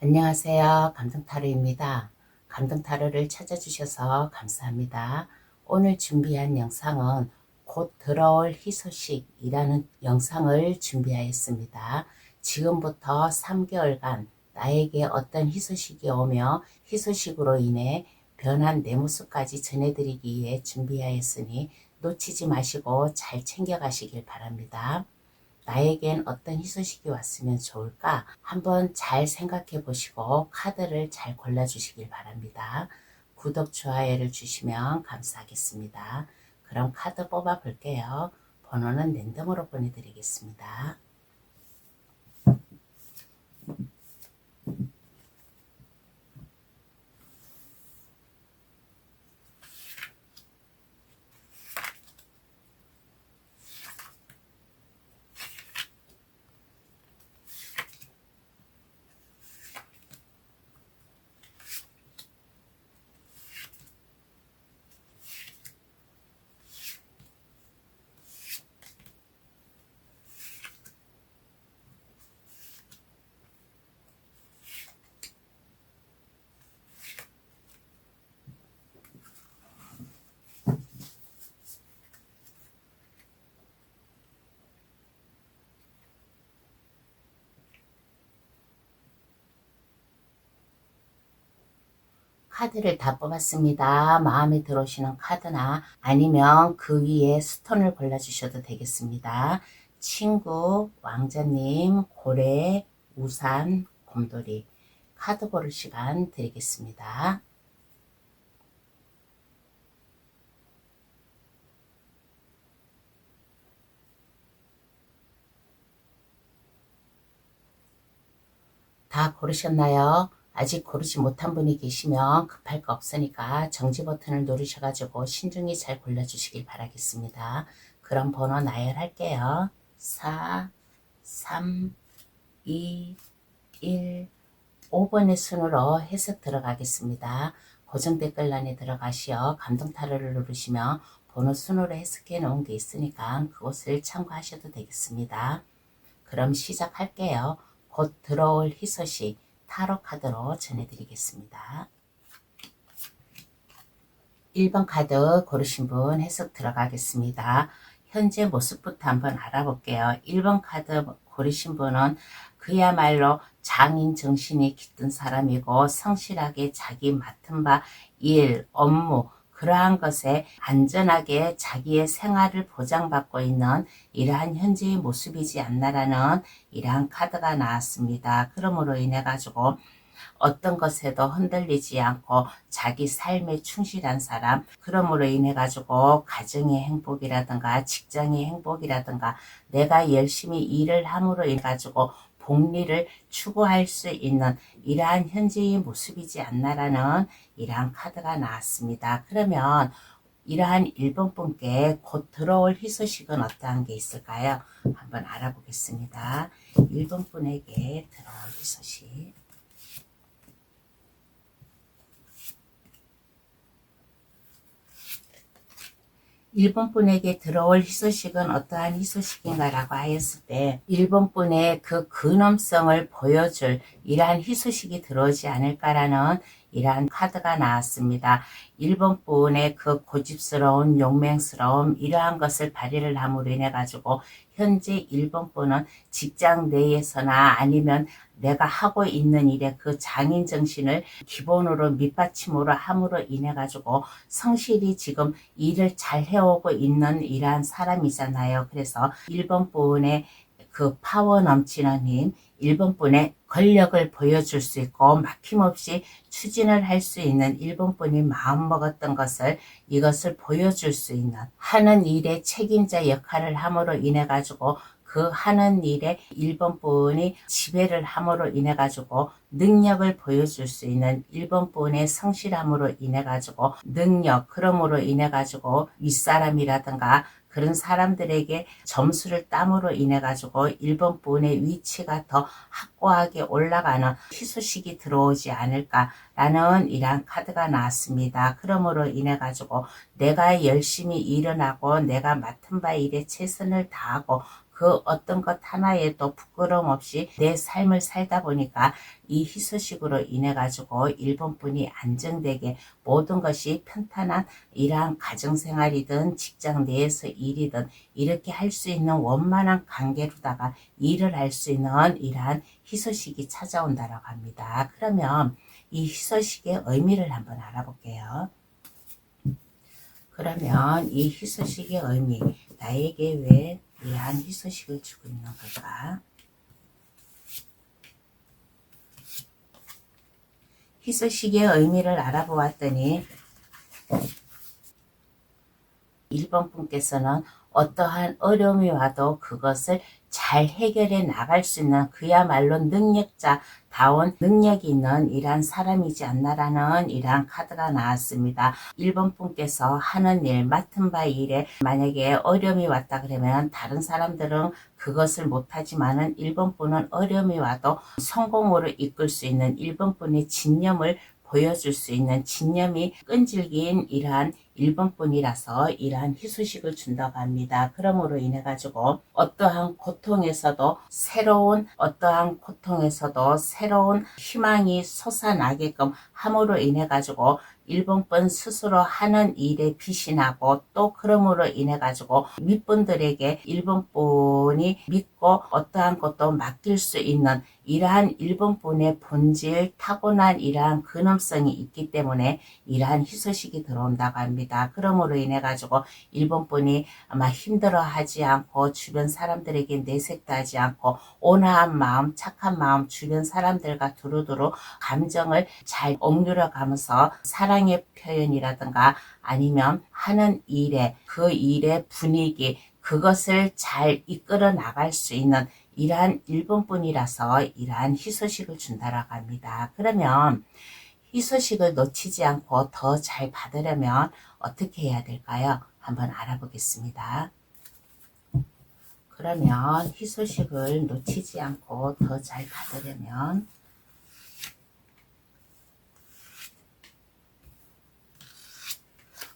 안녕하세요. 감동타로입니다. 감동타로를 찾아주셔서 감사합니다. 오늘 준비한 영상은 곧 들어올 희소식이라는 영상을 준비하였습니다. 지금부터 3개월간 나에게 어떤 희소식이 오며 희소식으로 인해 변한 내 모습까지 전해드리기 위해 준비하였으니 놓치지 마시고 잘 챙겨가시길 바랍니다. 나에겐 어떤 희소식이 왔으면 좋을까? 한번 잘 생각해 보시고 카드를 잘 골라 주시길 바랍니다. 구독, 좋아요를 주시면 감사하겠습니다. 그럼 카드 뽑아 볼게요. 번호는 랜덤으로 보내드리겠습니다. 카드를 다 뽑았습니다. 마음에 들어오시는 카드나 아니면 그 위에 스톤을 골라주셔도 되겠습니다. 친구, 왕자님, 고래, 우산, 곰돌이. 카드 고를 시간 드리겠습니다. 다 고르셨나요? 아직 고르지 못한 분이 계시면 급할 거 없으니까 정지 버튼을 누르셔가지고 신중히 잘 골라주시길 바라겠습니다. 그럼 번호 나열할게요. 4, 3, 2, 1, 5번의 순으로 해석 들어가겠습니다. 고정 댓글란에 들어가시어 감동타로를 누르시면 번호 순으로 해석해 놓은 게 있으니까 그것을 참고하셔도 되겠습니다. 그럼 시작할게요. 곧 들어올 희소식 타로 카드로 전해드리겠습니다. 1번 카드 고르신 분 해석 들어가겠습니다. 현재 모습부터 한번 알아볼게요. 1번 카드 고르신 분은 그야말로 장인 정신이 깃든 사람이고 성실하게 자기 맡은 바 일, 업무 그러한 것에 안전하게 자기의 생활을 보장받고 있는 이러한 현재의 모습이지 않나라는 이러한 카드가 나왔습니다. 그러므로 인해 가지고 어떤 것에도 흔들리지 않고 자기 삶에 충실한 사람, 그러므로 인해 가지고 가정의 행복이라든가 직장의 행복이라든가 내가 열심히 일을 함으로 인해 가지고 복리를 추구할 수 있는 이러한 현재의 모습이지 않나라는 이러한 카드가 나왔습니다. 그러면 이러한 1번 분께 곧 들어올 희소식은 어떠한 게 있을까요? 한번 알아보겠습니다. 1번 분에게 들어올 희소식. 1번 분에게 들어올 희소식은 어떠한 희소식인가 라고 하였을 때 1번 분의 그 근엄성을 보여줄 이러한 희소식이 들어오지 않을까라는 이러한 카드가 나왔습니다. 1번 분의 그 고집스러운 용맹스러움 이러한 것을 발휘를 함으로 인해 가지고 현재 1번 분은 직장 내에서나 아니면 내가 하고 있는 일에 그 장인 정신을 기본으로 밑받침으로 함으로 인해 가지고 성실히 지금 일을 잘 해오고 있는 이러한 사람이잖아요. 그래서 1번 분의 그 파워 넘치는 힘, 1번 분의 권력을 보여줄 수 있고 막힘없이 추진을 할 수 있는 1번 분이 마음먹었던 것을 이것을 보여줄 수 있는 하는 일의 책임자 역할을 함으로 인해 가지고 그 하는 일에 1번 분이 지배를 함으로 인해 가지고 능력을 보여줄 수 있는 1번 분의 성실함으로 인해 가지고 능력, 그럼으로 인해 가지고 윗사람이라든가 그런 사람들에게 점수를 땀으로 인해 가지고 1번 분의 위치가 더 확고하게 올라가는 희소식이 들어오지 않을까라는 이러한 카드가 나왔습니다. 그러므로 인해 가지고 내가 열심히 일어나고 내가 맡은 바 일에 최선을 다하고 그 어떤 것 하나에도 부끄러움 없이 내 삶을 살다 보니까 이 희소식으로 인해 가지고 일본 분이 안정되게 모든 것이 편탄한 이러한 가정생활이든 직장 내에서 일이든 이렇게 할 수 있는 원만한 관계로다가 일을 할 수 있는 이러한 희소식이 찾아온다라고 합니다. 그러면 이 희소식의 의미를 한번 알아볼게요. 그러면 이 희소식의 의미, 나에게 왜 이러한 희소식을 주고 있는 걸까? 희소식의 의미를 알아보았더니 일본 분께서는 어떠한 어려움이 와도 그것을 잘 해결해 나갈 수 있는 그야말로 능력자다운 능력이 있는 이러한 사람이지 않나라는 이러한 카드가 나왔습니다. 일본 분께서 하는 일, 맡은 바 일에 만약에 어려움이 왔다 그러면 다른 사람들은 그것을 못하지만은 일본 분은 어려움이 와도 성공으로 이끌 수 있는 일본 분의 진념을 보여줄 수 있는 진념이 끈질긴 이러한 일본 분이라서 이러한 희소식을 준다고 합니다. 그러므로 인해 가지고 어떠한 고통에서도 새로운 희망이 솟아나게끔 함으로 인해 가지고 일본 분 스스로 하는 일에 빛이 나고 또 그러므로 인해 가지고 윗분들에게 일본 분이 믿고 어떠한 것도 맡길 수 있는 이러한 일본 분의 본질 타고난 이러한 근엄성이 있기 때문에 이러한 희소식이 들어온다고 합니다. 그러므로 인해 가지고 일본 분이 아마 힘들어하지 않고 주변 사람들에게 내색도 하지 않고 온화한 마음, 착한 마음, 주변 사람들과 두루두루 감정을 잘 억누려 가면서 사랑의 표현이라든가 아니면 하는 일에 그 일의 분위기 그것을 잘 이끌어 나갈 수 있는 이러한 일본 분이라서 이러한 희소식을 준다라고 합니다. 그러면 희소식을 놓치지 않고 더 잘 받으려면 어떻게 해야 될까요? 한번 알아보겠습니다. 그러면 희소식을 놓치지 않고 더 잘 받으려면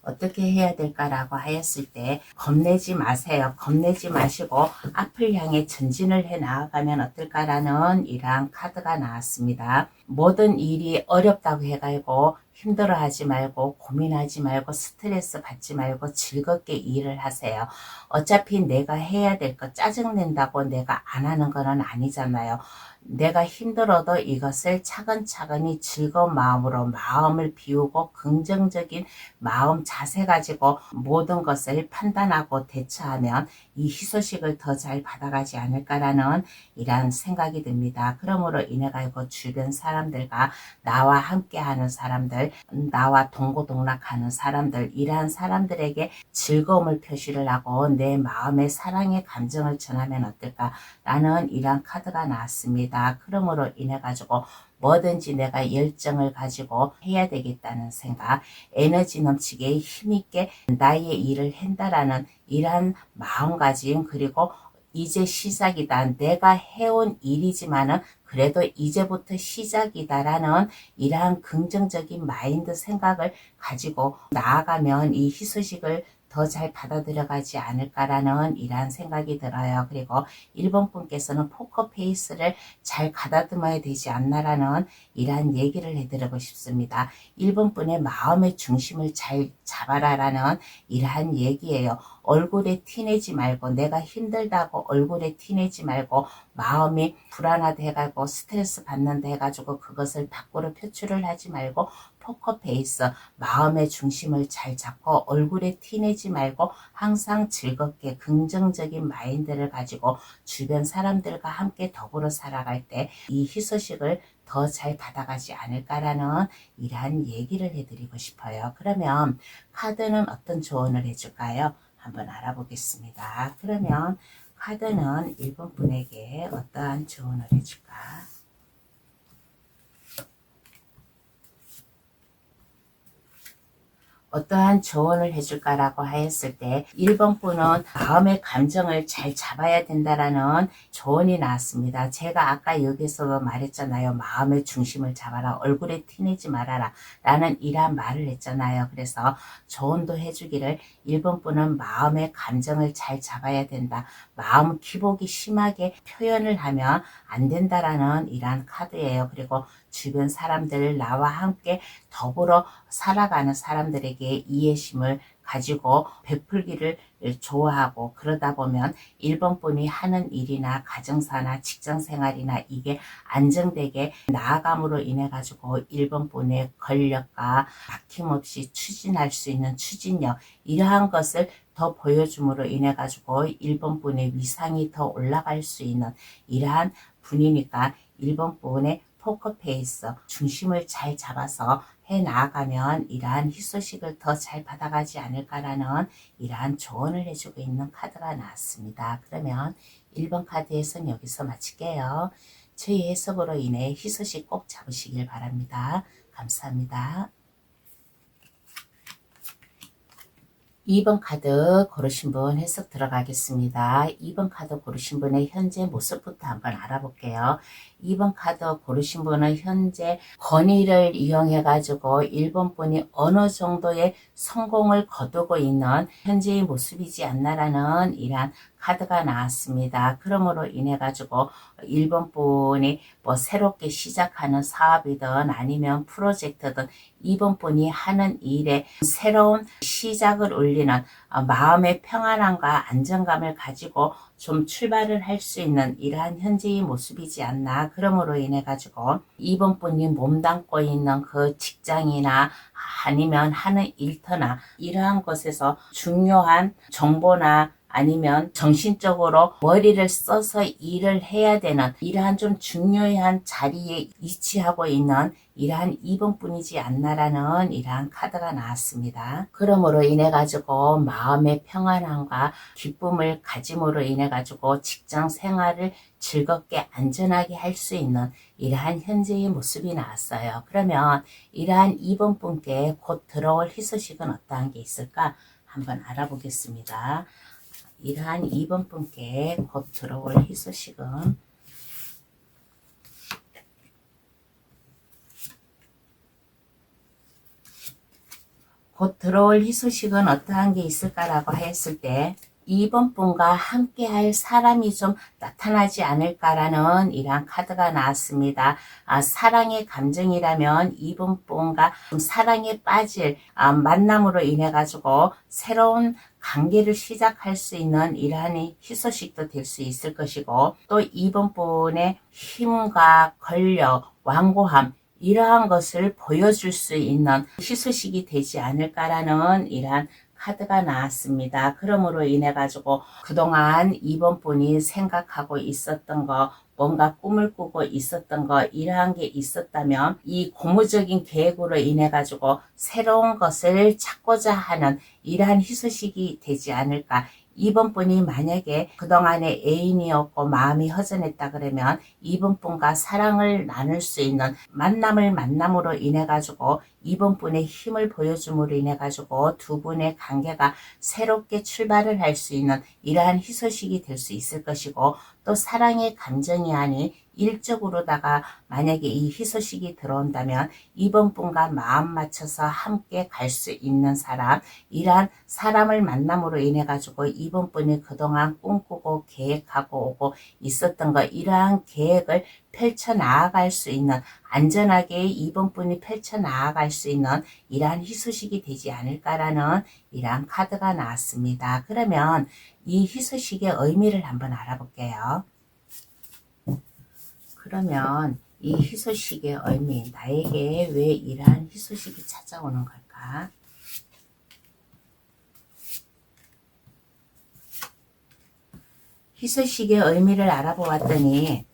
어떻게 해야 될까라고 하였을 때 겁내지 마세요. 겁내지 마시고 앞을 향해 전진을 해 나아가면 어떨까라는 이러한 카드가 나왔습니다. 모든 일이 어렵다고 해가지고 힘들어하지 말고 고민하지 말고 스트레스 받지 말고 즐겁게 일을 하세요. 어차피 내가 해야 될 거 짜증낸다고 내가 안 하는 거는 아니잖아요. 내가 힘들어도 이것을 차근차근히 즐거운 마음으로 마음을 비우고 긍정적인 마음 자세 가지고 모든 것을 판단하고 대처하면 이 희소식을 더 잘 받아가지 않을까라는 이러한 생각이 듭니다. 그러므로 인해 가지고 주변 사람들과 나와 함께하는 사람들, 나와 동고동락하는 사람들, 이러한 사람들에게 즐거움을 표시를 하고 내 마음의 사랑의 감정을 전하면 어떨까라는 이러한 카드가 나왔습니다. 그러므로 인해 가지고 뭐든지 내가 열정을 가지고 해야 되겠다는 생각, 에너지 넘치게 힘있게 나의 일을 한다라는 이러한 마음가짐 그리고 이제 시작이다. 내가 해온 일이지만은 그래도 이제부터 시작이다라는 이러한 긍정적인 마인드 생각을 가지고 나아가면 이 희소식을 더 잘 받아들여가지 않을까라는 이러한 생각이 들어요. 그리고 일본 분께서는 포커페이스를 잘 가다듬어야 되지 않나라는 이러한 얘기를 해드리고 싶습니다. 일본 분의 마음의 중심을 잘 잡아라라는 이러한 얘기예요. 얼굴에 티내지 말고 내가 힘들다고 얼굴에 티내지 말고 마음이 불안하다 해가지고 스트레스 받는다 해가지고 그것을 밖으로 표출을 하지 말고 포커페이스 마음의 중심을 잘 잡고 얼굴에 티내지 말고 항상 즐겁게 긍정적인 마인드를 가지고 주변 사람들과 함께 더불어 살아갈 때 이 희소식을 더 잘 받아가지 않을까라는 이러한 얘기를 해드리고 싶어요. 그러면 카드는 어떤 조언을 해줄까요? 한번 알아보겠습니다. 그러면 카드는 일본 분에게 어떠한 조언을 해줄까? 어떠한 조언을 해줄까라고 하였을 때 1번 분은 마음의 감정을 잘 잡아야 된다라는 조언이 나왔습니다. 제가 아까 여기서 말했잖아요. 마음의 중심을 잡아라. 얼굴에 티내지 말아라. 라는 이러한 말을 했잖아요. 그래서 조언도 해주기를 1번 분은 마음의 감정을 잘 잡아야 된다. 마음 기복이 심하게 표현을 하면 안 된다라는 이러한 카드예요. 그리고 주변 사람들, 나와 함께 더불어 살아가는 사람들에게 이해심을 가지고 베풀기를 좋아하고, 그러다 보면 1번 분이 하는 일이나 가정사나 직장생활이나 이게 안정되게 나아감으로 인해 가지고 1번 분의 권력과 막힘없이 추진할 수 있는 추진력, 이러한 것을 더 보여줌으로 인해 가지고 1번 분의 위상이 더 올라갈 수 있는 이러한 분이니까 1번 분의 포커페이스 중심을 잘 잡아서 해 나아가면 이러한 희소식을 더 잘 받아가지 않을까라는 이러한 조언을 해주고 있는 카드가 나왔습니다. 그러면 1번 카드에서는 여기서 마칠게요. 저희 해석으로 인해 희소식 꼭 잡으시길 바랍니다. 감사합니다. 2번 카드 고르신 분 해석 들어가겠습니다. 2번 카드 고르신 분의 현재 모습부터 한번 알아볼게요. 2번 카드 고르신 분은 현재 권위를 이용해 가지고 1번 분이 어느 정도의 성공을 거두고 있는 현재의 모습이지 않나라는 이러한 카드가 나왔습니다. 그러므로 인해 가지고 1번 분이 뭐 새롭게 시작하는 사업이든 아니면 프로젝트든 2번 분이 하는 일에 새로운 시작을 올리는 마음의 평안함과 안정감을 가지고 좀 출발을 할 수 있는 이러한 현재의 모습이지 않나. 그러므로 인해 가지고 2번 분이 몸담고 있는 그 직장이나 아니면 하는 일터나 이러한 것에서 중요한 정보나 아니면 정신적으로 머리를 써서 일을 해야 되는 이러한 좀 중요한 자리에 위치하고 있는 이러한 2번 분이지 않나라는 이러한 카드가 나왔습니다. 그러므로 인해 가지고 마음의 평안함과 기쁨을 가짐으로 인해 가지고 직장 생활을 즐겁게 안전하게 할 수 있는 이러한 현재의 모습이 나왔어요. 그러면 이러한 2번 분께 곧 들어올 희소식은 어떠한 게 있을까 한번 알아보겠습니다. 이러한 2번 분께 곧 들어올 희소식은 곧 들어올 희소식은 어떠한 게 있을까라고 했을 때 2번 분과 함께 할 사람이 좀 나타나지 않을까라는 이러한 카드가 나왔습니다. 사랑의 감정이라면 2번 분과 사랑에 빠질 만남으로 인해 가지고 새로운 관계를 시작할 수 있는 이러한 희소식도 될 수 있을 것이고, 또 2번 분의 힘과 권력, 완고함 이러한 것을 보여줄 수 있는 희소식이 되지 않을까라는 이러한 카드가 나왔습니다. 그러므로 인해 가지고 그동안 2번 분이 생각하고 있었던 거, 뭔가 꿈을 꾸고 있었던 거, 이러한 게 있었다면 이 고무적인 계획으로 인해 가지고 새로운 것을 찾고자 하는 이러한 희소식이 되지 않을까. 2번 분이 만약에 그동안에 애인이었고 마음이 허전했다 그러면 2번 분과 사랑을 나눌 수 있는 만남으로 인해 가지고 2번 분의 힘을 보여줌으로 인해 가지고 두 분의 관계가 새롭게 출발을 할 수 있는 이러한 희소식이 될 수 있을 것이고, 또 사랑의 감정이 아닌 일적으로다가 만약에 이 희소식이 들어온다면 2번 분과 마음 맞춰서 함께 갈 수 있는 사람, 이러한 사람을 만남으로 인해 가지고 2번 분이 그동안 꿈꾸고 계획하고 오고 있었던 거, 이러한 계획을 펼쳐 나아갈 수 있는, 안전하게 2번 분이 펼쳐 나아갈 수 있는 이러한 희소식이 되지 않을까라는 이러한 카드가 나왔습니다. 그러면 이 희소식의 의미를 한번 알아볼게요. 그러면 이 희소식의 의미, 나에게 왜 이러한 희소식이 찾아오는 걸까? 희소식의 의미를 알아보았더니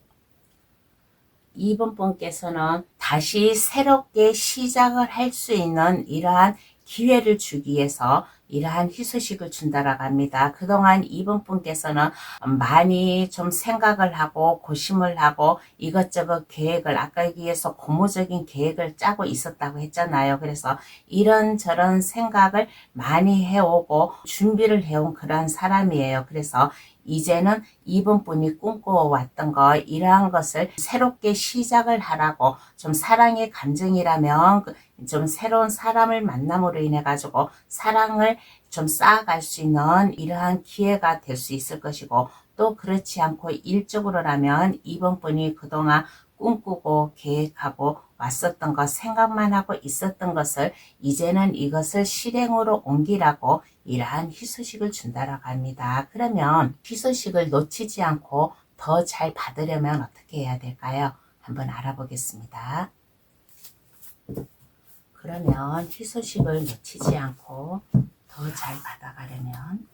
2번 분께서는 다시 새롭게 시작을 할 수 있는 이러한 기회를 주기 위해서 이러한 희소식을 준다라고 합니다. 그동안 이번 분께서는 많이 좀 생각을 하고 고심을 하고 이것저것 계획을, 아까 여기에서 고무적인 계획을 짜고 있었다고 했잖아요. 그래서 이런저런 생각을 많이 해오고 준비를 해온 그러한 사람이에요. 그래서 이제는 이번 분이 꿈꿔왔던 거, 이러한 것을 새롭게 시작을 하라고, 좀 사랑의 감정이라면 좀 새로운 사람을 만남으로 인해 가지고 사랑을 좀 쌓아갈 수 있는 이러한 기회가 될 수 있을 것이고, 또 그렇지 않고 일적으로라면 이번 분이 그동안 꿈꾸고 계획하고 왔었던 것, 생각만 하고 있었던 것을 이제는 이것을 실행으로 옮기라고 이러한 희소식을 준다라고 합니다. 그러면 희소식을 놓치지 않고 더 잘 받으려면 어떻게 해야 될까요? 한번 알아보겠습니다. 그러면 희소식을 놓치지 않고 더 잘 받아가려면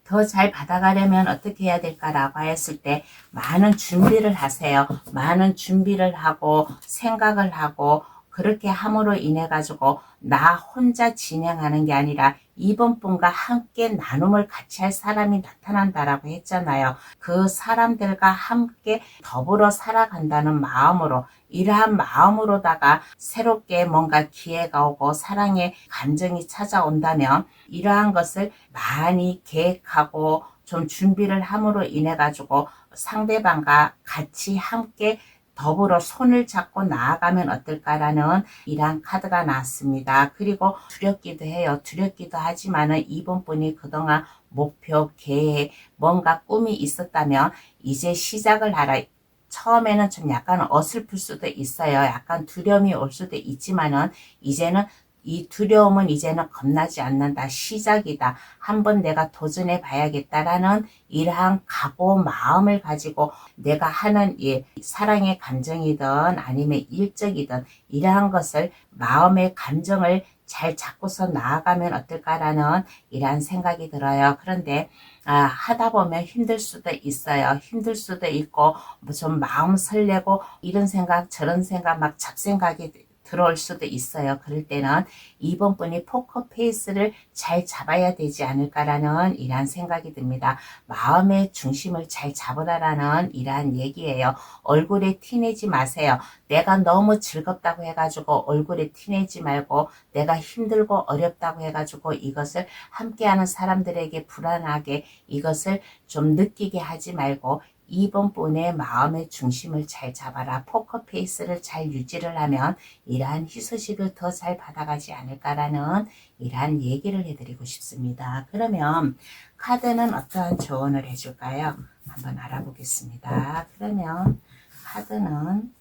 더 잘 받아가려면 어떻게 해야 될까라고 했을 때 많은 준비를 하세요. 많은 준비를 하고 생각을 하고 그렇게 함으로 인해 가지고 나 혼자 진행하는 게 아니라 이번 분과 함께 나눔을 같이 할 사람이 나타난다라고 했잖아요. 그 사람들과 함께 더불어 살아간다는 마음으로, 이러한 마음으로다가 새롭게 뭔가 기회가 오고 사랑의 감정이 찾아온다면 이러한 것을 많이 계획하고 좀 준비를 함으로 인해 가지고 상대방과 같이 함께 더불어 손을 잡고 나아가면 어떨까라는 이러한 카드가 나왔습니다. 그리고 두렵기도 해요. 두렵기도 하지만은 이번 분이 그동안 목표, 계획, 뭔가 꿈이 있었다면 이제 시작을 하라. 처음에는 좀 약간 어설플 수도 있어요. 약간 두려움이 올 수도 있지만은 이제는 이 두려움은 이제는 겁나지 않는다. 시작이다. 한번 내가 도전해 봐야겠다라는 이러한 각오 마음을 가지고 내가 하는 사랑의 감정이든 아니면 일적이든 이러한 것을 마음의 감정을 잘 잡고서 나아가면 어떨까라는 이러한 생각이 들어요. 그런데 하다 보면 힘들 수도 있어요. 힘들 수도 있고 좀 마음 설레고 이런 생각 저런 생각 막 잡생각이 들어올 수도 있어요. 그럴 때는 이번 분이 포커 페이스를 잘 잡아야 되지 않을까라는 이러한 생각이 듭니다. 마음의 중심을 잘 잡으라라는 이러한 얘기예요. 얼굴에 티내지 마세요. 내가 너무 즐겁다고 해가지고 얼굴에 티내지 말고 내가 힘들고 어렵다고 해가지고 이것을 함께하는 사람들에게 불안하게 이것을 좀 느끼게 하지 말고 이번 분의 마음의 중심을 잘 잡아라. 포커페이스를 잘 유지를 하면 이러한 희소식을 더 잘 받아가지 않을까라는 이러한 얘기를 해드리고 싶습니다. 그러면 카드는 어떠한 조언을 해줄까요? 한번 알아보겠습니다. 그러면 카드는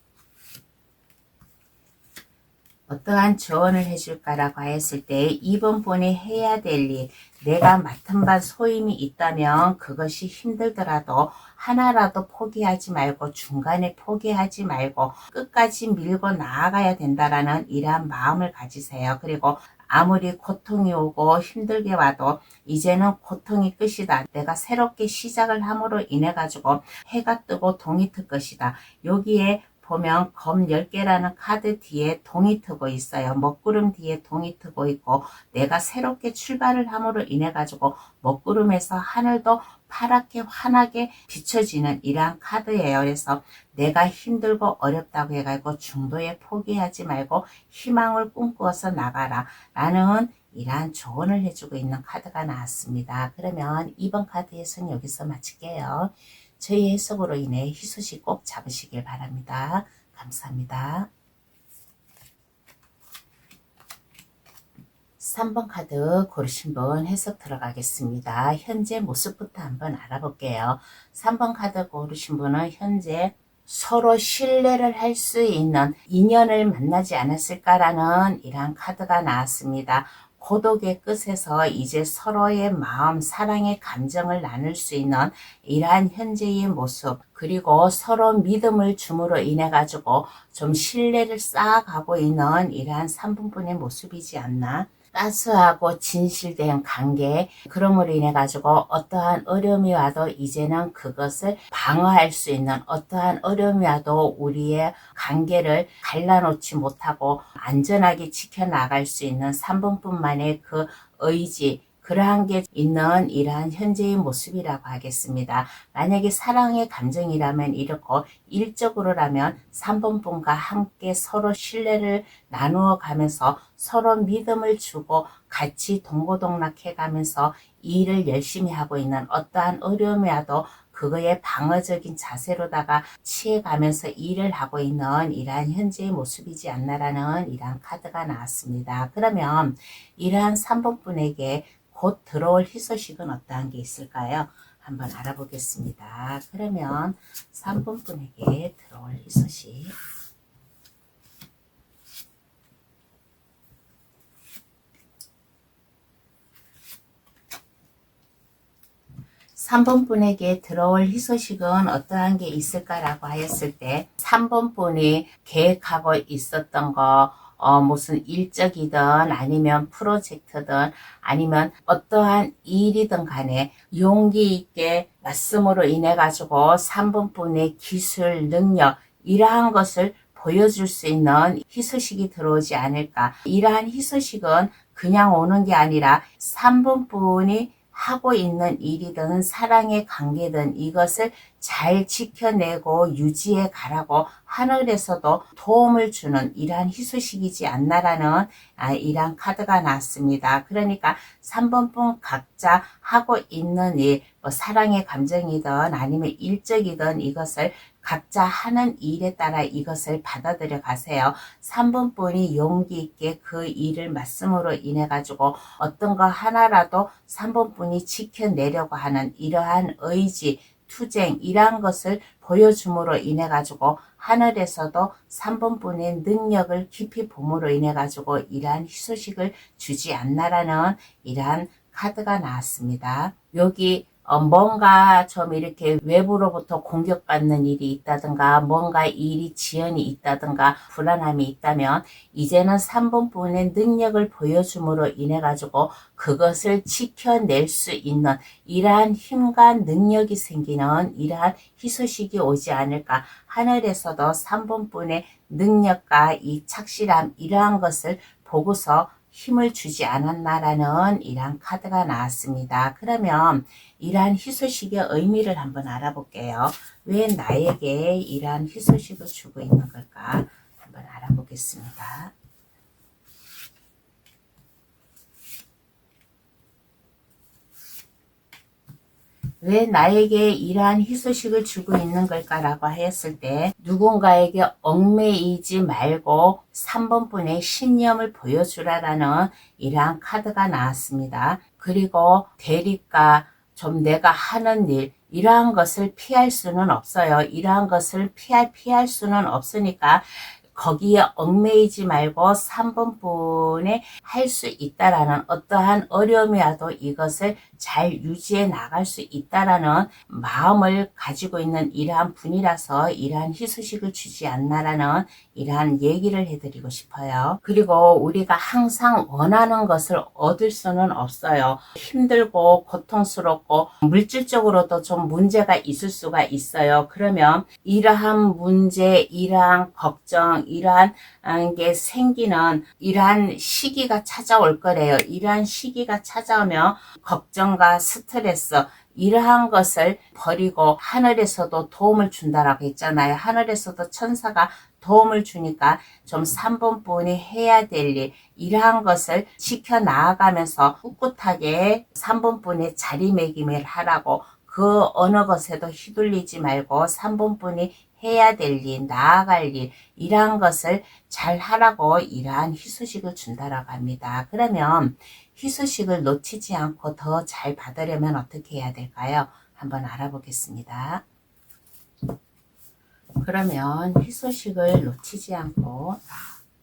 어떠한 조언을 해줄까라고 했을 때 이번 분이 해야 될 일, 내가 맡은 바 소임이 있다면 그것이 힘들더라도 하나라도 포기하지 말고 중간에 포기하지 말고 끝까지 밀고 나아가야 된다라는 이러한 마음을 가지세요. 그리고 아무리 고통이 오고 힘들게 와도 이제는 고통이 끝이다. 내가 새롭게 시작을 함으로 인해 가지고 해가 뜨고 동이 틀 것이다. 여기에 보면 검 10개라는 카드 뒤에 동이 트고 있어요. 먹구름 뒤에 동이 트고 있고 내가 새롭게 출발을 함으로 인해 가지고 먹구름에서 하늘도 파랗게 환하게 비춰지는 이러한 카드예요. 그래서 내가 힘들고 어렵다고 해가지고 중도에 포기하지 말고 희망을 꿈꾸어서 나가라 라는 이러한 조언을 해주고 있는 카드가 나왔습니다. 그러면 이번 카드 해석 여기서 마칠게요. 저희 해석으로 인해 희소식 꼭 잡으시길 바랍니다. 감사합니다. 3번 카드 고르신 분 해석 들어가겠습니다. 현재 모습부터 한번 알아볼게요. 3번 카드 고르신 분은 현재 서로 신뢰를 할 수 있는 인연을 만나지 않았을까라는 이러한 카드가 나왔습니다. 고독의 끝에서 이제 서로의 마음, 사랑의 감정을 나눌 수 있는 이러한 현재의 모습, 그리고 서로 믿음을 줌으로 인해 가지고 좀 신뢰를 쌓아가고 있는 이러한 3분분의 모습이지 않나 따스하고 진실된 관계, 그러므로 인해 가지고 어떠한 어려움이 와도 이제는 그것을 방어할 수 있는, 어떠한 어려움이 와도 우리의 관계를 갈라놓지 못하고 안전하게 지켜나갈 수 있는 3번뿐만의 그 의지, 그러한 게 있는 이러한 현재의 모습이라고 하겠습니다. 만약에 사랑의 감정이라면 이렇고, 일적으로라면 3번분과 함께 서로 신뢰를 나누어 가면서 서로 믿음을 주고 같이 동고동락해 가면서 일을 열심히 하고 있는, 어떠한 어려움이 와도 그거에 방어적인 자세로다가 취해가면서 일을 하고 있는 이러한 현재의 모습이지 않나라는 이러한 카드가 나왔습니다. 그러면 이러한 3번분에게 곧 들어올 희소식은 어떠한 게 있을까요? 한번 알아보겠습니다. 그러면 3번분에게 들어올 희소식. 3번분에게 들어올 희소식은 어떠한 게 있을까라고 하였을 때, 3번분이 계획하고 있었던 거, 무슨 일적이든 아니면 프로젝트든 아니면 어떠한 일이든 간에 용기 있게 말씀으로 인해 가지고 3번분의 기술, 능력, 이러한 것을 보여줄 수 있는 희소식이 들어오지 않을까. 이러한 희소식은 그냥 오는 게 아니라 3번분이 하고 있는 일이든 사랑의 관계든 이것을 잘 지켜내고 유지해 가라고 하늘에서도 도움을 주는 이러한 희소식이지 않나라는 이러한 카드가 나왔습니다. 그러니까 3번분 각자 하고 있는 일, 뭐 사랑의 감정이든 아니면 일적이든 이것을 각자 하는 일에 따라 이것을 받아들여 가세요. 3번분이 용기 있게 그 일을 말씀으로 인해 가지고 어떤 거 하나라도 3번분이 지켜내려고 하는 이러한 의지, 투쟁, 이러한 것을 보여줌으로 인해 가지고 하늘에서도 3번분의 능력을 깊이 봄으로 인해 가지고 이러한 희소식을 주지 않나라는 이러한 카드가 나왔습니다. 여기 뭔가 좀 이렇게 외부로부터 공격받는 일이 있다든가 뭔가 일이 지연이 있다든가 불안함이 있다면 이제는 3번분의 능력을 보여줌으로 인해 가지고 그것을 지켜낼 수 있는 이러한 힘과 능력이 생기는 이러한 희소식이 오지 않을까. 하늘에서도 3번분의 능력과 이 착실함, 이러한 것을 보고서 힘을 주지 않았나라는 이러한 카드가 나왔습니다. 그러면 이러한 희소식의 의미를 한번 알아볼게요. 왜 나에게 이러한 희소식을 주고 있는 걸까? 한번 알아보겠습니다. 왜 나에게 이러한 희소식을 주고 있는 걸까라고 하였을 때, 누군가에게 얽매이지 말고 3번분의 신념을 보여주라라는 이러한 카드가 나왔습니다. 그리고 대립과 좀 내가 하는 일, 이러한 것을 피할 수는 없어요. 이러한 것을 피할 수는 없으니까 거기에 얽매이지 말고 3번분에 할 수 있다라는, 어떠한 어려움이 와도 이것을 잘 유지해 나갈 수 있다라는 마음을 가지고 있는 이러한 분이라서 이러한 희소식을 주지 않나라는 이러한 얘기를 해드리고 싶어요. 그리고 우리가 항상 원하는 것을 얻을 수는 없어요. 힘들고 고통스럽고 물질적으로도 좀 문제가 있을 수가 있어요. 그러면 이러한 문제, 이러한 걱정, 이러한 게 생기는 이러한 시기가 찾아올 거래요. 이러한 시기가 찾아오면 걱정과 스트레스, 이러한 것을 버리고 하늘에서도 도움을 준다라고 했잖아요. 하늘에서도 천사가 도움을 주니까 좀 3번분이 해야 될 일, 이러한 것을 지켜나가면서 꿋꿋하게 3번분의 자리매김을 하라고, 그 어느 것에도 휘둘리지 말고 3번분이 해야 될 일, 나아갈 일, 이러한 것을 잘 하라고 이러한 희소식을 준다라고 합니다. 그러면 희소식을 놓치지 않고 더 잘 받으려면 어떻게 해야 될까요? 한번 알아보겠습니다. 그러면 희소식을 놓치지 않고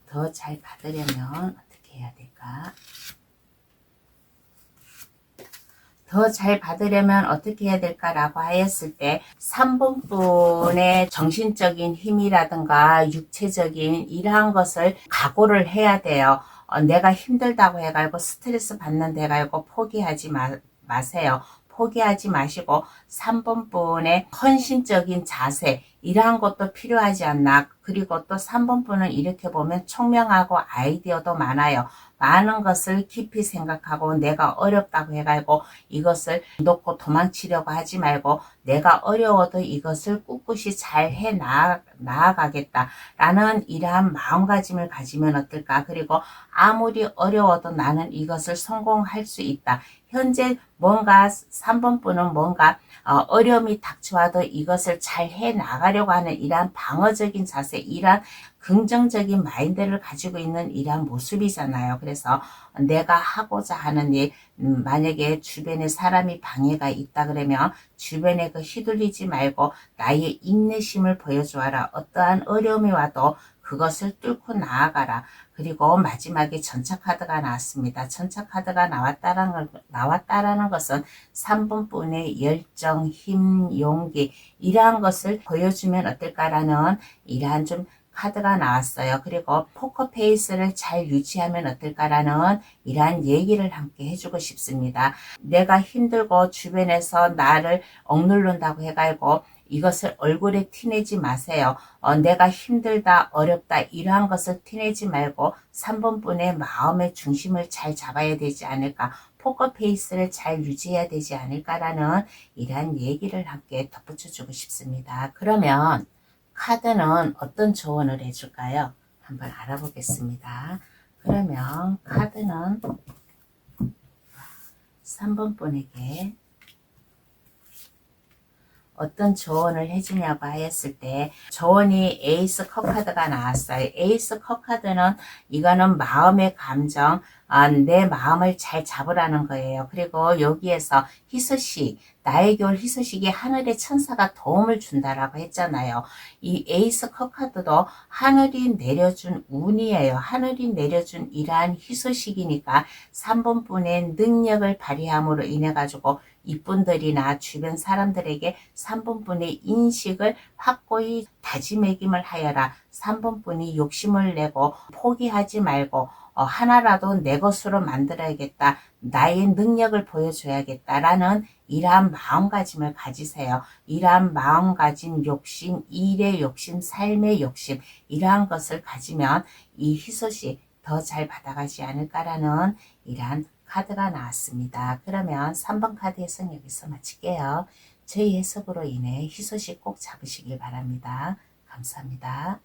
더 잘 받으려면 어떻게 해야 될까? 더 잘 받으려면 어떻게 해야 될까라고 하였을 때 3번분의 정신적인 힘이라든가 육체적인 이러한 것을 각오를 해야 돼요. 내가 힘들다고 해가지고 스트레스 받는 데 가지고 포기하지 마세요. 포기하지 마시고 3번 분의 헌신적인 자세 이러한 것도 필요하지 않나. 그리고 또 3번 분은 이렇게 보면 총명하고 아이디어도 많아요. 많은 것을 깊이 생각하고 내가 어렵다고 해가지고 이것을 놓고 도망치려고 하지 말고 내가 어려워도 이것을 꿋꿋이 잘 해 나아가겠다라는 이러한 마음가짐을 가지면 어떨까. 그리고 아무리 어려워도 나는 이것을 성공할 수 있다. 현재 뭔가 3번 분은 뭔가 어려움이 닥쳐와도 이것을 잘 해 나가려고 하는 이러한 방어적인 자세, 이러한 긍정적인 마인드를 가지고 있는 이러한 모습이잖아요. 그래서 내가 하고자 하는 일, 만약에 주변에 사람이 방해가 있다 그러면 주변에 그 휘둘리지 말고 나의 인내심을 보여주어라. 어떠한 어려움이 와도 그것을 뚫고 나아가라. 그리고 마지막에 전차카드가 나왔습니다. 전차카드가 나왔다라는 것은 3번 분의 열정, 힘, 용기 이러한 것을 보여주면 어떨까라는 이러한 좀 카드가 나왔어요. 그리고 포커페이스를 잘 유지하면 어떨까라는 이러한 얘기를 함께 해주고 싶습니다. 내가 힘들고 주변에서 나를 억누른다고 해가지고 이것을 얼굴에 티내지 마세요. 내가 힘들다, 어렵다 이러한 것을 티내지 말고 3번 분의 마음의 중심을 잘 잡아야 되지 않을까. 포커페이스를 잘 유지해야 되지 않을까라는 이러한 얘기를 함께 덧붙여주고 싶습니다. 그러면 카드는 어떤 조언을 해줄까요? 한번 알아보겠습니다. 그러면 카드는 3번 분에게 어떤 조언을 해주냐고 하였을 때 조언이 에이스 컵 카드가 나왔어요. 에이스 컵 카드는 이거는 마음의 감정, 내 마음을 잘 잡으라는 거예요. 그리고 여기에서 희소식, 나에게 올 희소식이 하늘의 천사가 도움을 준다라고 했잖아요. 이 에이스 컵 카드도 하늘이 내려준 운이에요. 하늘이 내려준 이러한 희소식이니까 3번 분의 능력을 발휘함으로 인해 가지고 이분들이나 주변 사람들에게 3번 분의 인식을 확고히 다짐매김을 하여라. 3번 분이 욕심을 내고 포기하지 말고 하나라도 내 것으로 만들어야겠다. 나의 능력을 보여줘야겠다라는 이러한 마음가짐을 가지세요. 이러한 마음가짐, 욕심, 일의 욕심, 삶의 욕심 이러한 것을 가지면 이 희소식 더 잘 받아가지 않을까라는 이러한 카드가 나왔습니다. 그러면 3번 카드 해석 여기서 마칠게요. 저희 해석으로 인해 희소식 꼭 잡으시길 바랍니다. 감사합니다.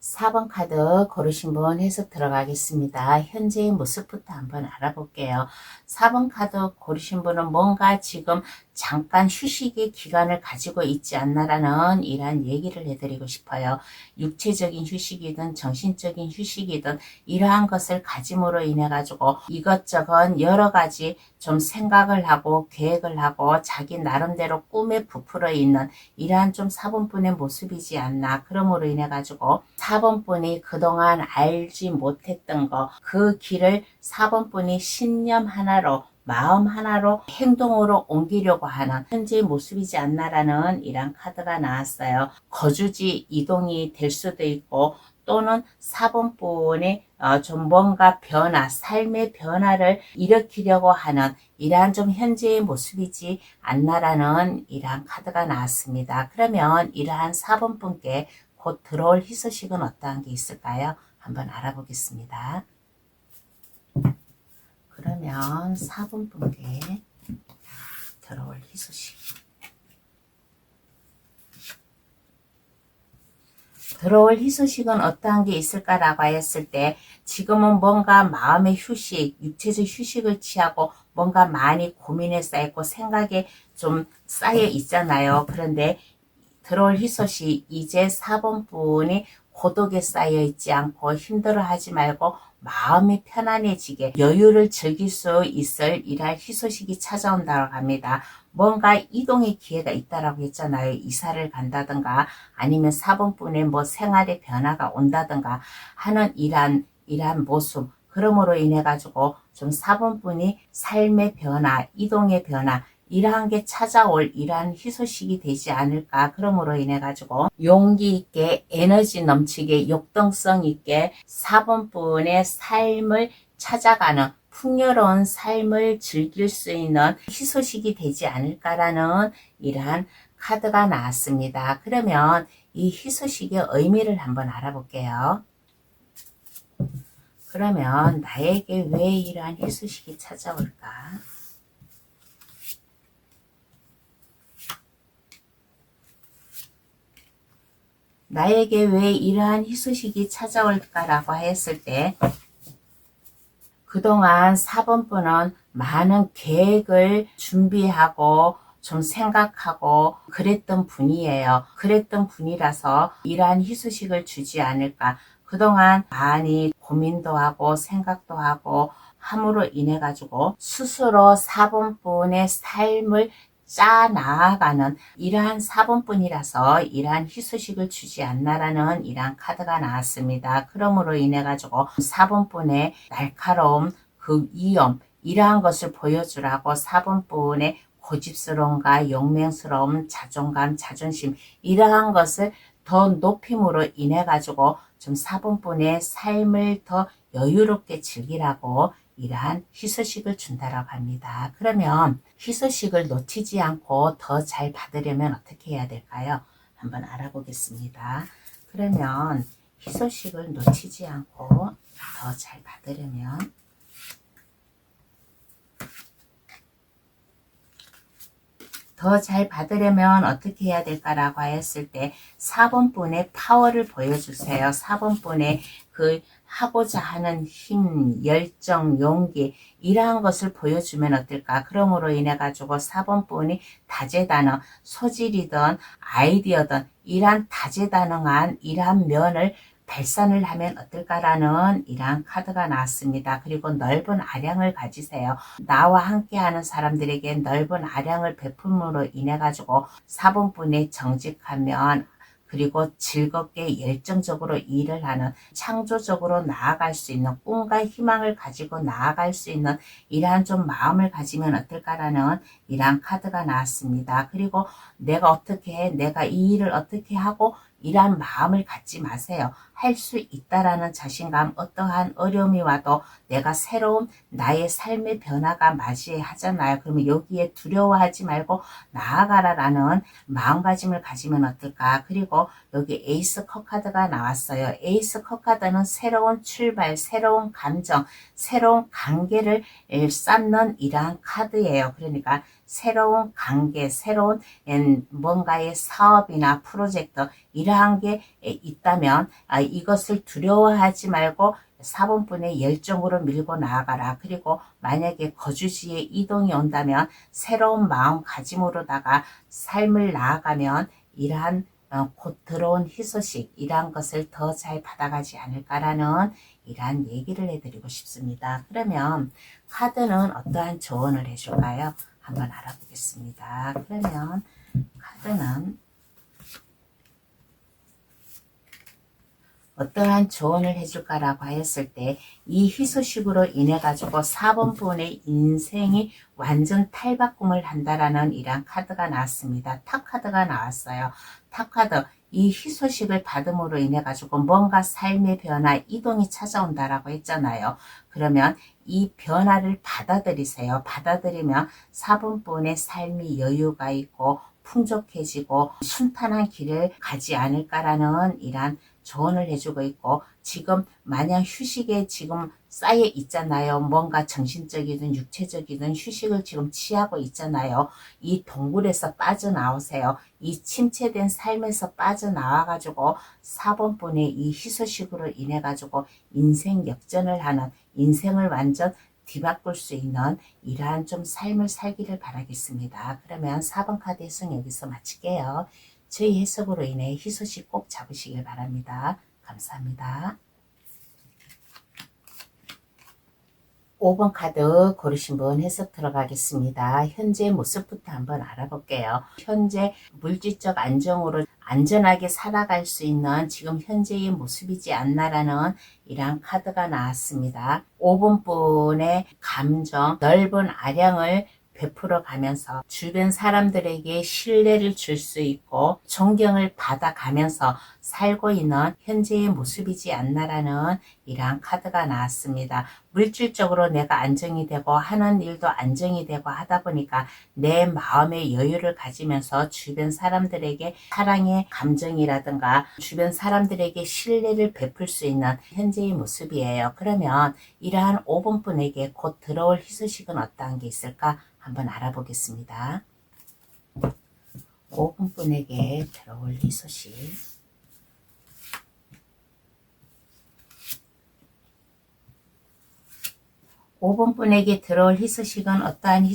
4번 카드 고르신 분 해석 들어가겠습니다. 현재의 모습부터 한번 알아볼게요. 4번 카드 고르신 분은 뭔가 지금 잠깐 휴식의 기간을 가지고 있지 않나라는 이러한 얘기를 해드리고 싶어요. 육체적인 휴식이든 정신적인 휴식이든 이러한 것을 가짐으로 인해 가지고 이것저것 여러 가지 좀 생각을 하고 계획을 하고 자기 나름대로 꿈에 부풀어 있는 이러한 좀 4번분의 모습이지 않나. 그러므로 인해 가지고 4번분이 그동안 알지 못했던 거, 그 길을 4번분이 신념 하나로 마음 하나로 행동으로 옮기려고 하는 현재의 모습이지 않나라는 이런 카드가 나왔어요. 거주지 이동이 될 수도 있고 또는 4번분의 좀 뭔가 변화, 삶의 변화를 일으키려고 하는 이러한 좀 현재의 모습이지 않나라는 이러한 카드가 나왔습니다. 그러면 이러한 4번분께 곧 들어올 희소식은 어떠한 게 있을까요? 한번 알아보겠습니다. 그러면 4번 분께 들어올 희소식. 들어올 희소식은 어떠한 게 있을까라고 했을 때 지금은 뭔가 마음의 휴식, 육체적 휴식을 취하고 뭔가 많이 고민에 쌓였고 생각에 좀 쌓여 있잖아요. 그런데 들어올 희소식 이제 4번 분이 고독에 쌓여 있지 않고 힘들어하지 말고 마음이 편안해지게 여유를 즐길 수 있을 이러한 희소식이 찾아온다고 합니다. 뭔가 이동의 기회가 있다라고 했잖아요. 이사를 간다든가 아니면 4번분의 뭐 생활의 변화가 온다든가 하는 이러한 모습. 그러므로 인해 가지고 좀 4번분이 삶의 변화, 이동의 변화 이러한 게 찾아올 이러한 희소식이 되지 않을까. 그러므로 인해 가지고 용기 있게 에너지 넘치게 역동성 있게 4번분의 삶을 찾아가는 풍요로운 삶을 즐길 수 있는 희소식이 되지 않을까라는 이러한 카드가 나왔습니다. 그러면 이 희소식의 의미를 한번 알아볼게요. 그러면 나에게 왜 이러한 희소식이 찾아올까? 나에게 왜 이러한 희소식이 찾아올까라고 했을 때 그동안 4번분은 많은 계획을 준비하고 좀 생각하고 그랬던 분이에요. 그랬던 분이라서 이러한 희소식을 주지 않을까. 그동안 많이 고민도 하고 생각도 하고 함으로 인해 가지고 스스로 4번분의 삶을 짜 나아가는 이러한 4번뿐이라서 이러한 희소식을 주지 않나라는 이러한 카드가 나왔습니다. 그러므로 인해 가지고 4번뿐의 날카로움, 그 위험 이러한 것을 보여주라고 4번뿐의 고집스러움과 용맹스러움, 자존감, 자존심 이러한 것을 더 높임으로 인해 가지고 좀 4번뿐의 삶을 더 여유롭게 즐기라고 이러한 희소식을 준다라고 합니다. 그러면 희소식을 놓치지 않고 더 잘 받으려면 어떻게 해야 될까요? 한번 알아보겠습니다. 그러면 희소식을 놓치지 않고 더 잘 받으려면 더 잘 받으려면 어떻게 해야 될까라고 했을 때 4번분의 파워를 보여주세요. 4번분의 그 하고자 하는 힘, 열정, 용기 이러한 것을 보여주면 어떨까? 그러므로 인해 가지고 4번분이 다재다능, 소질이든 아이디어든 이러한 다재다능한 이러한 면을 발산을 하면 어떨까라는 이러한 카드가 나왔습니다. 그리고 넓은 아량을 가지세요. 나와 함께하는 사람들에게 넓은 아량을 베품으로 인해 가지고 4번분의 정직하면 그리고 즐겁게 열정적으로 일을 하는 창조적으로 나아갈 수 있는 꿈과 희망을 가지고 나아갈 수 있는 이러한 좀 마음을 가지면 어떨까라는 이러한 카드가 나왔습니다. 그리고 내가 어떻게 해? 내가 이 일을 어떻게 하고 이러한 마음을 갖지 마세요. 할 수 있다라는 자신감, 어떠한 어려움이 와도 내가 새로운 나의 삶의 변화가 맞이하잖아요. 그러면 여기에 두려워하지 말고 나아가라라는 마음가짐을 가지면 어떨까. 그리고 여기 에이스 컵 카드가 나왔어요. 에이스 컵 카드는 새로운 출발, 새로운 감정, 새로운 관계를 쌓는 이러한 카드예요. 그러니까 새로운 관계, 새로운 뭔가의 사업이나 프로젝트 이러한 게 있다면 이것을 두려워하지 말고 4번분의 열정으로 밀고 나아가라. 그리고 만약에 거주지에 이동이 온다면 새로운 마음가짐으로다가 삶을 나아가면 이러한 곧 들어온 희소식 이러한 것을 더 잘 받아가지 않을까라는 이러한 얘기를 해드리고 싶습니다. 그러면 카드는 어떠한 조언을 해줄까요? 한번 알아보겠습니다. 그러면 카드는 어떠한 조언을 해줄까라고 하였을 때 이 희소식으로 인해 가지고 4번분의 인생이 완전 탈바꿈을 한다라는 이러한 카드가 나왔습니다. 탑 카드가 나왔어요. 탑 카드 이 희소식을 받음으로 인해 가지고 뭔가 삶의 변화 이동이 찾아온다라고 했잖아요. 그러면 이 변화를 받아들이세요. 받아들이면 4번분의 삶이 여유가 있고 풍족해지고 순탄한 길을 가지 않을까라는 이러한 조언을 해주고 있고 지금 마냥 휴식에 지금 쌓여 있잖아요. 뭔가 정신적이든 육체적이든 휴식을 지금 취하고 있잖아요. 이 동굴에서 빠져나오세요. 이 침체된 삶에서 빠져나와가지고 4번분의 이 희소식으로 인해 가지고 인생 역전을 하는 인생을 완전 뒤바꿀 수 있는 이러한 좀 삶을 살기를 바라겠습니다. 그러면 4번 카드 해석 여기서 마칠게요. 저희 해석으로 인해 희소식 꼭 잡으시길 바랍니다. 감사합니다. 5번 카드 고르신 분 해석 들어가겠습니다. 현재 모습부터 한번 알아볼게요. 현재 물질적 안정으로 안전하게 살아갈 수 있는 지금 현재의 모습이지 않나라는 이러한 카드가 나왔습니다. 5번 분의 감정, 넓은 아량을 베풀어 가면서 주변 사람들에게 신뢰를 줄 수 있고 존경을 받아가면서 살고 있는 현재의 모습이지 않나라는 이러한 카드가 나왔습니다. 물질적으로 내가 안정이 되고 하는 일도 안정이 되고 하다 보니까 내 마음의 여유를 가지면서 주변 사람들에게 사랑의 감정이라든가 주변 사람들에게 신뢰를 베풀 수 있는 현재의 모습이에요. 그러면 이러한 5번 분에게 곧 들어올 희소식은 어떠한 게 있을까 한번 알아보겠습니다. 5번 분에게 들어올 희소식. 5번 분에게 들어올 희소식은 어떠한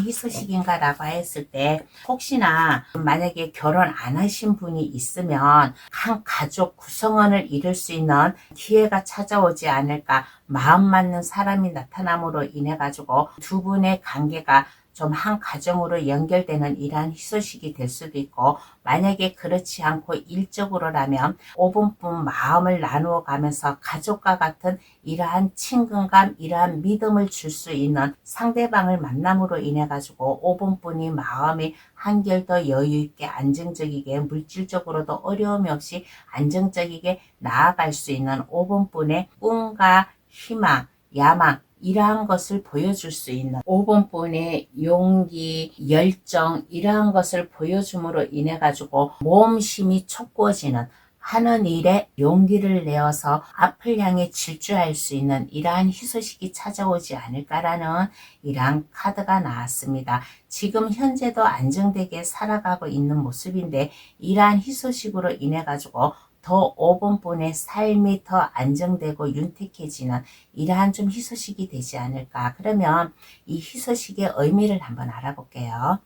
희소식인가라고 했을 때, 혹시나 만약에 결혼 안 하신 분이 있으면 한 가족 구성원을 이룰 수 있는 기회가 찾아오지 않을까, 마음 맞는 사람이 나타남으로 인해 가지고 두 분의 관계가 좀 한 가정으로 연결되는 이러한 희소식이 될 수도 있고, 만약에 그렇지 않고 일적으로라면 5번분 마음을 나누어 가면서 가족과 같은 이러한 친근감, 이러한 믿음을 줄 수 있는 상대방을 만남으로 인해 가지고 5번분이 마음이 한결 더 여유있게 안정적이게 물질적으로도 어려움이 없이 안정적이게 나아갈 수 있는 5번분의 꿈과 희망, 야망, 이러한 것을 보여줄 수 있는 5번분의 용기, 열정, 이러한 것을 보여줌으로 인해 가지고 모험심이 촉구어지는, 하는 일에 용기를 내어서 앞을 향해 질주할 수 있는 이러한 희소식이 찾아오지 않을까라는 이러한 카드가 나왔습니다. 지금 현재도 안정되게 살아가고 있는 모습인데, 이러한 희소식으로 인해 가지고 더 5번분의 삶이 더 안정되고 윤택해지는 이러한 좀 희소식이 되지 않을까. 그러면 이 희소식의 의미를 한번 알아볼게요.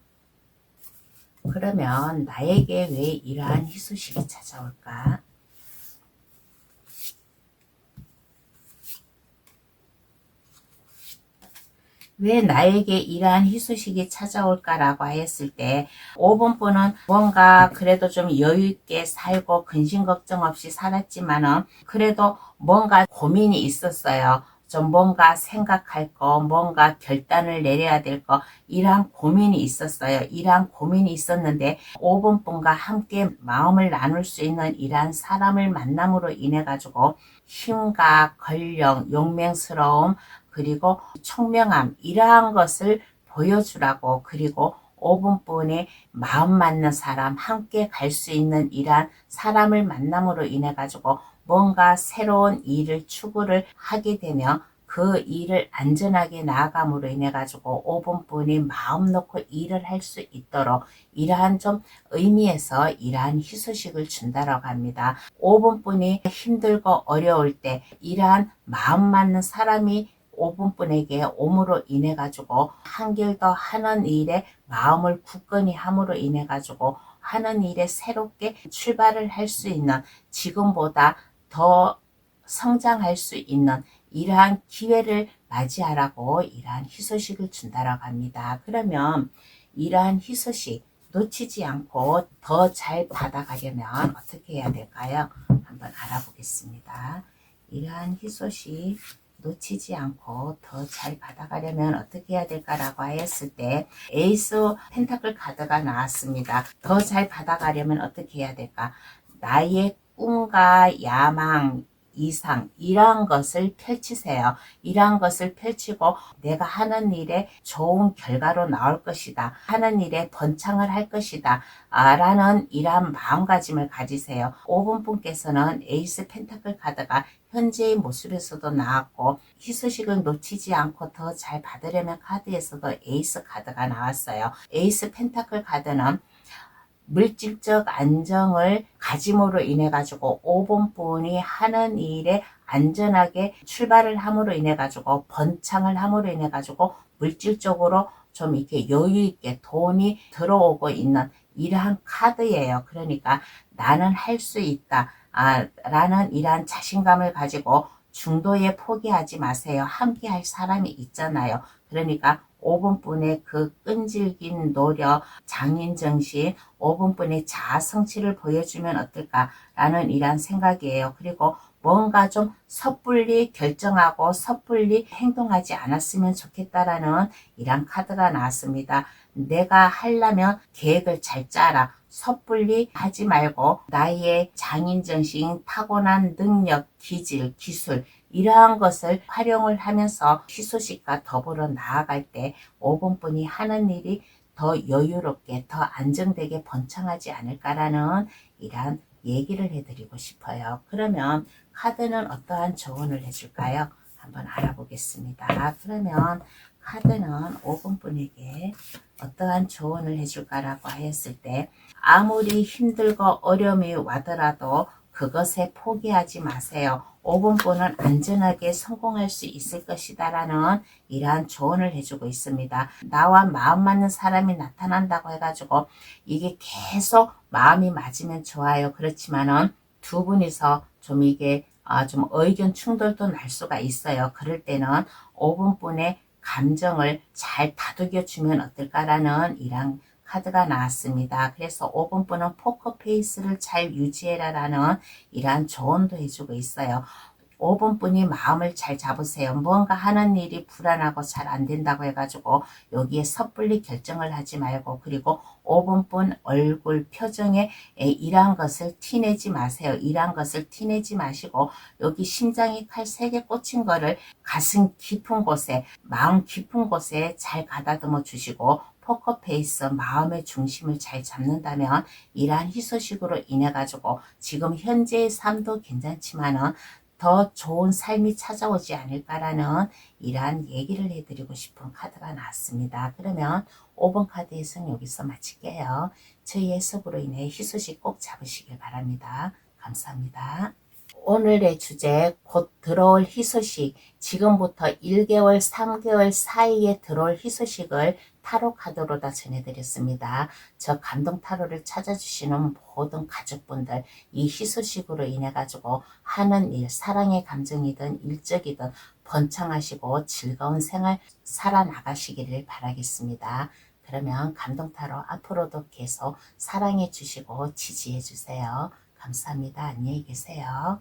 그러면 나에게 왜 이러한 희소식이 찾아올까? 왜 나에게 이러한 희소식이 찾아올까라고 했을 때, 5번분은 뭔가 그래도 좀 여유있게 살고 근심 걱정 없이 살았지만은 그래도 뭔가 고민이 있었어요. 좀 뭔가 생각할 거, 뭔가 결단을 내려야 될 거, 이러한 고민이 있었어요. 이러한 고민이 있었는데 5번분과 함께 마음을 나눌 수 있는 이러한 사람을 만남으로 인해 가지고 힘과 권력, 용맹스러움, 그리고 총명함, 이러한 것을 보여주라고, 그리고 5번분의 마음 맞는 사람, 함께 갈 수 있는 이러한 사람을 만남으로 인해 가지고 뭔가 새로운 일을 추구를 하게 되면 그 일을 안전하게 나아감으로 인해 가지고 5번분이 마음 놓고 일을 할 수 있도록 이러한 좀 의미에서 이러한 희소식을 준다라고 합니다. 5번분이 힘들고 어려울 때 이러한 마음 맞는 사람이 5번분에게 옴으로 인해 가지고 한결 더 하는 일에 마음을 굳건히 함으로 인해 가지고 하는 일에 새롭게 출발을 할 수 있는, 지금보다 더 성장할 수 있는 이러한 기회를 맞이하라고 이러한 희소식을 준다라고 합니다. 그러면 이러한 희소식 놓치지 않고 더 잘 받아가려면 어떻게 해야 될까요? 한번 알아보겠습니다. 이러한 희소식 놓치지 않고 더 잘 받아가려면 어떻게 해야 될까라고 하였을 때, 에이스 펜타클 카드가 나왔습니다. 더 잘 받아가려면 어떻게 해야 될까? 나의 꿈과 야망, 이상, 이러한 것을 펼치세요. 이러한 것을 펼치고 내가 하는 일에 좋은 결과로 나올 것이다, 하는 일에 번창을 할 것이다 라는 이러한 마음가짐을 가지세요. 5번분께서는 에이스 펜타클 카드가 현재의 모습에서도 나왔고, 희소식을 놓치지 않고 더 잘 받으려면 카드에서도 에이스 카드가 나왔어요. 에이스 펜타클 카드는 물질적 안정을 가짐으로 인해 가지고 5번분이 하는 일에 안전하게 출발을 함으로 인해 가지고 번창을 함으로 인해 가지고 물질적으로 좀 이렇게 여유 있게 돈이 들어오고 있는 이러한 카드예요. 그러니까 나는 할 수 있다 라는 이러한 자신감을 가지고 중도에 포기하지 마세요. 함께 할 사람이 있잖아요. 그러니까 5번분의 그 끈질긴 노력, 장인정신, 5번분의 자아 성취를 보여주면 어떨까라는 이러한 생각이에요. 그리고 뭔가 좀 섣불리 결정하고 섣불리 행동하지 않았으면 좋겠다라는 이런 카드가 나왔습니다. 내가 하려면 계획을 잘 짜라. 섣불리 하지 말고 나의 장인정신, 타고난 능력, 기질, 기술 이러한 것을 활용을 하면서 희소식과 더불어 나아갈 때 5번분이 하는 일이 더 여유롭게 더 안정되게 번창하지 않을까라는 이러한 얘기를 해드리고 싶어요. 그러면 카드는 어떠한 조언을 해줄까요? 한번 알아보겠습니다. 그러면 카드는 5번분에게 어떠한 조언을 해줄까라고 하였을 때 아무리 힘들고 어려움이 와더라도 그것에 포기하지 마세요. 5번분은 안전하게 성공할 수 있을 것이다 라는 이러한 조언을 해주고 있습니다. 나와 마음 맞는 사람이 나타난다고 해가지고 이게 계속 마음이 맞으면 좋아요. 그렇지만은 두 분이서 좀 이게 좀 의견 충돌도 날 수가 있어요. 그럴 때는 5번분의 감정을 잘 다독여 주면 어떨까라는 이런 카드가 나왔습니다. 그래서 5번분은 포커페이스를 잘 유지해라 라는 이러한 조언도 해주고 있어요. 5번분이 마음을 잘 잡으세요. 뭔가 하는 일이 불안하고 잘 안 된다고 해가지고 여기에 섣불리 결정을 하지 말고, 그리고 5번분 얼굴 표정에 이러한 것을 티내지 마세요. 이러한 것을 티내지 마시고 여기 심장이 칼 3개 꽂힌 거를 가슴 깊은 곳에, 마음 깊은 곳에 잘 가다듬어 주시고 포커페이스, 마음의 중심을 잘 잡는다면 이러한 희소식으로 인해 가지고 지금 현재의 삶도 괜찮지만은 더 좋은 삶이 찾아오지 않을까라는 이러한 얘기를 해드리고 싶은 카드가 나왔습니다. 그러면 5번 카드에서는 여기서 마칠게요. 저희 해석으로 인해 희소식 꼭 잡으시길 바랍니다. 감사합니다. 오늘의 주제, 곧 들어올 희소식, 지금부터 1개월, 3개월 사이에 들어올 희소식을 타로 카드로 다 전해드렸습니다. 저 감동 타로를 찾아주시는 모든 가족분들, 이 희소식으로 인해 가지고 하는 일, 사랑의 감정이든 일적이든 번창하시고 즐거운 생활 살아나가시기를 바라겠습니다. 그러면 감동 타로 앞으로도 계속 사랑해 주시고 지지해 주세요. 감사합니다. 안녕히 계세요.